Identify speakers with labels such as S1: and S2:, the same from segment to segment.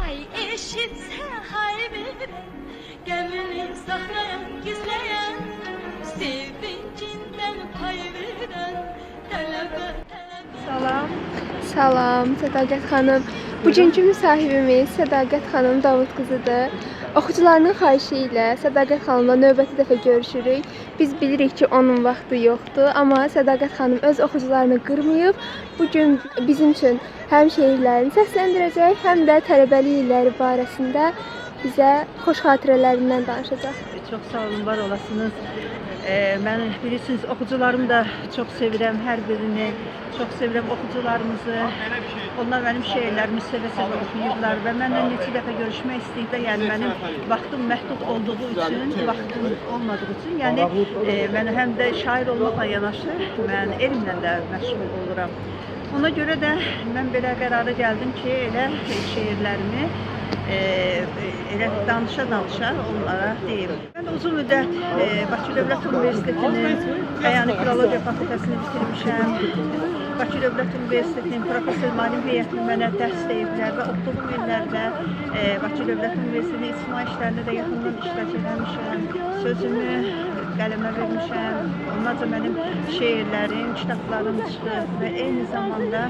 S1: Hay eşitse hay veren, gemini saklayan, gizleyen, sevincinden pay veren, tələbə.
S2: Salam. Salam Sədaqət xanım. Bugünkü müsahibimiz Sədaqət xanım Davud qızıdır. Oxucularının xahişi ilə Sədaqət xanımla növbəti dəfə görüşürük. Biz bilirik ki, onun vaxtı yoxdur, amma Sədaqət xanım öz oxucularını qırmayıb. Bugün bizim üçün həm şeirlərini səsləndirəcək, həm də tələbəlik illəri barəsində bizə xoş xatirələrindən danışacaq.
S3: Çox sağ olun, var olasınız. Mən bilirsiniz, oxucularımı da çox sevirəm, hər birini. Çox sevirəm oxucularımızı. Onlar mənim şeirlərimi sevə-sevə oxuyurlar və mənlə neçə dəfə görüşmək istəyirlər. Yəni mənim vaxtım məhdud olduğu üçün, vaxtım olmadığı üçün, yəni mən həm də şair olmaqla yanaşı, mən elmlə də məşğul oluram. Ona görə də mən belə qərara gəldim ki, elə şeirlərimi elə danışa-danışa onlara deyim. Mən uzun müddət Bakı Dövlət Universitetinin Əyani Filologiya fakültəsini bitirmişəm. Bakı Dövlət Universitetinin professor müəllim heyətini mənə dərs deyiblər və oxuduğum illərdə Bakı Dövlət Universitetinin ictimai işlərində də yaxından iştirak eləmişəm. Sözümü qələmə vermişəm. Onlarca mənim şeirlərim, kitablarım çıxır və eyni zamanda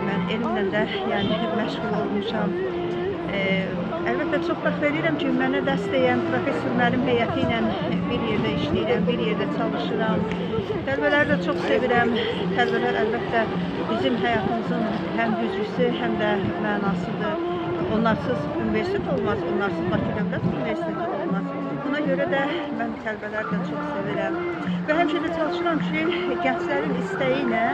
S3: mən elmlə də yəni məşğul olmuşam. Əlbəttə çox vaxt verirəm ki, mənə dərs deyən professor müəllim heyəti ilə bir yerdə işləyirəm, bir yerdə çalışıram. Tələbələri də çox sevirəm. Tələbələr əlbəttə bizim həyatımızın həm güzgüsü, həm də mənasıdır. Onlarsız universitet olmaz, onlarsız Bakı Dövlət Universiteti olmaz. Buna görə də mən tələbələri də çox sevirəm. Və həmişə də çalışıram ki, gənclərin istəyi ilə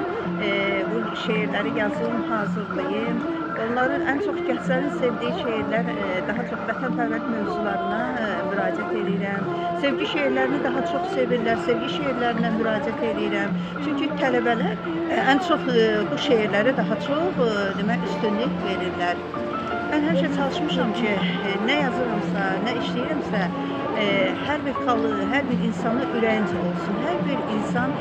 S3: bu şeirləri yazım, hazırlayım. Onların ən çox gənclərin sevdiyi şeirlər, daha çox vətənpərvərlik mövzularına müraciət edirəm. Sevgi şeirlərini daha çox sevirlər, sevgi şeirlərinə müraciət edirəm. Çünki tələbələr ən çox bu şeirlərə daha çox demək üstünlük verirlər. Mən həmişə çalışmışam ki, nə yazıramsa, nə işləyirəmsə, hər bir xalq, hər bir insanın ürəyincə olsun. Hər bir insan,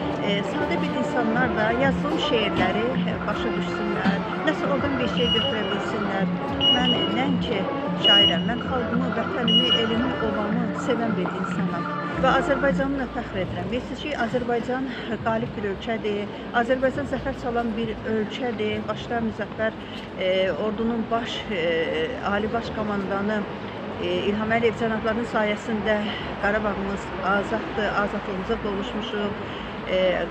S3: sadə bir insanlar da yazdığım şeirləri başa düşsünlər, nəsə oradan bir şey götürə bilsinlər. Mən nəinki şairəm, mən xalqımı, vətənimi, elimi, obamı sevən bir insanam. Və Azərbaycanımla fəxr edirəm. Bilirsiniz ki, Azərbaycan qalib bir ölkədir. Azərbaycan zəfər çalan bir ölkədir. Başda Müzəffər ordunun Ali Baş Komandanı İlham Əliyev cənablarının sayəsində Qarabağımız azaddır, azadlığımıza qovuşmuşuq.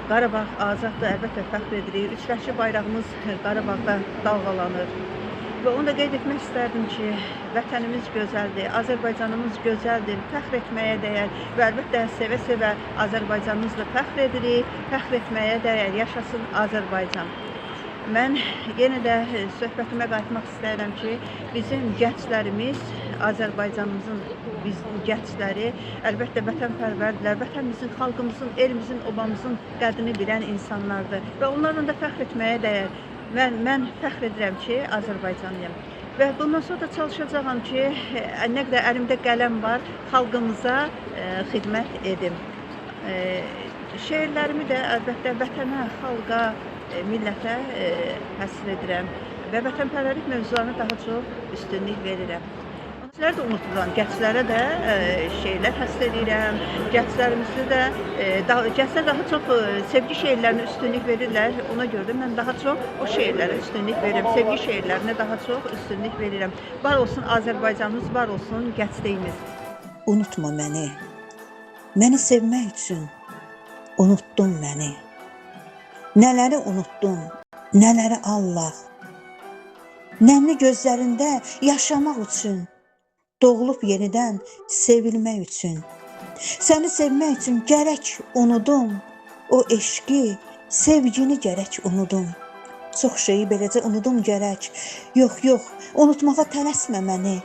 S3: Qarabağ azaddır, əlbəttə fəxr edirik. Üçrəşli bayrağımız Qarabağda dalğalanır. Və onu da qeyd etmək istərdim ki, vətənimiz gözəldir, Azərbaycanımız gözəldir, fəxr etməyə dəyər və əlbəttə sevə-sevə Azərbaycanımızla fəxr edirik, fəxr etməyə dəyər, yaşasın Azərbaycan. Mən yenə də söhbətimə qayıtmaq istəyirəm ki, bizim gənclərimiz, Azərbaycanımızın gəncləri əlbəttə vətənpərvərdirlər, vətənimizin, xalqımızın, elimizin, obamızın qədrini bilən insanlardır və onlarla da fəxr etməyə dəyər. Mən fəxr edirəm ki, Azərbaycanlıyam və bundan sonra da çalışacağam ki, nə qədər əlimdə qələm var, xalqımıza xidmət edim. Şeirlərimi də əlbəttə vətənə, xalqa, millətə həsr edirəm və vətənpərvərlik mövzularına daha çox üstünlük verirəm. Gəncləri də unutduram, gənclərə də şeirlər həsr edirəm, gənclər daha çox sevgi şeirlərinə üstünlük verirlər, ona görə də mən daha çox o şeirlərə üstünlük verirəm, sevgi şeirlərinə daha çox üstünlük verirəm. Var olsun Azərbaycanımız, var olsun gəncliyimiz.
S4: Unutma məni sevmək üçün unuttun məni. Nələri unuttun, nələri Allah. Nəmli gözlərində yaşamaq üçün, doğulub yenidən sevilmək üçün. Səni sevmək üçün gərək unudum, o eşqi, sevgini gərək unudum. Çox şeyi beləcə unudum gərək. Yox, unutmağa tələsmə məni.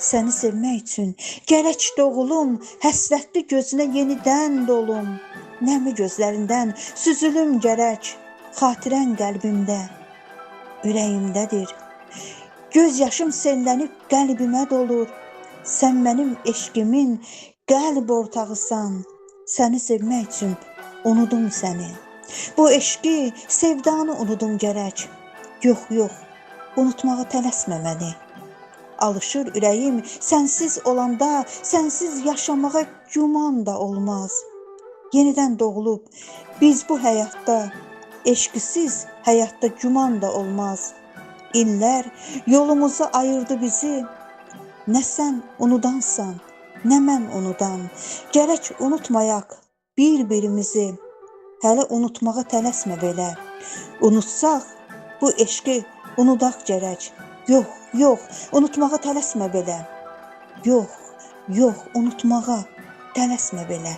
S4: Səni sevmək üçün gərək doğulum, həsrətli gözünə yenidən dolum. Nəmli gözlərindən süzülüm gərək, xatirən qəlbimdə, ürəyimdədir. Göz yaşım sellənib qəlbimə dolur, sən mənim eşqimin qəlb ortağısan. Səni sevmək üçün unudum səni. Bu eşqi, sevdanı unudum gərək. Yox, unutmağa tələsmə məni. Alışır ürəyim sənsiz olanda, sənsiz yaşamağa güman da olmaz. Yenidən doğulub biz bu həyatda, eşqisiz həyatda güman da olmaz. İllər yolumuzu ayırdı bizi. Nə sən unudansan, nə mən unudan. Gərək unutmayaq bir-birimizi. Hələ unutmağa tələsmə belə. Unutsaq bu eşqi unudaq gərək. Yox, yox, unutmağa tələsmə belə. Yox, yox, unutmağa tələsmə belə.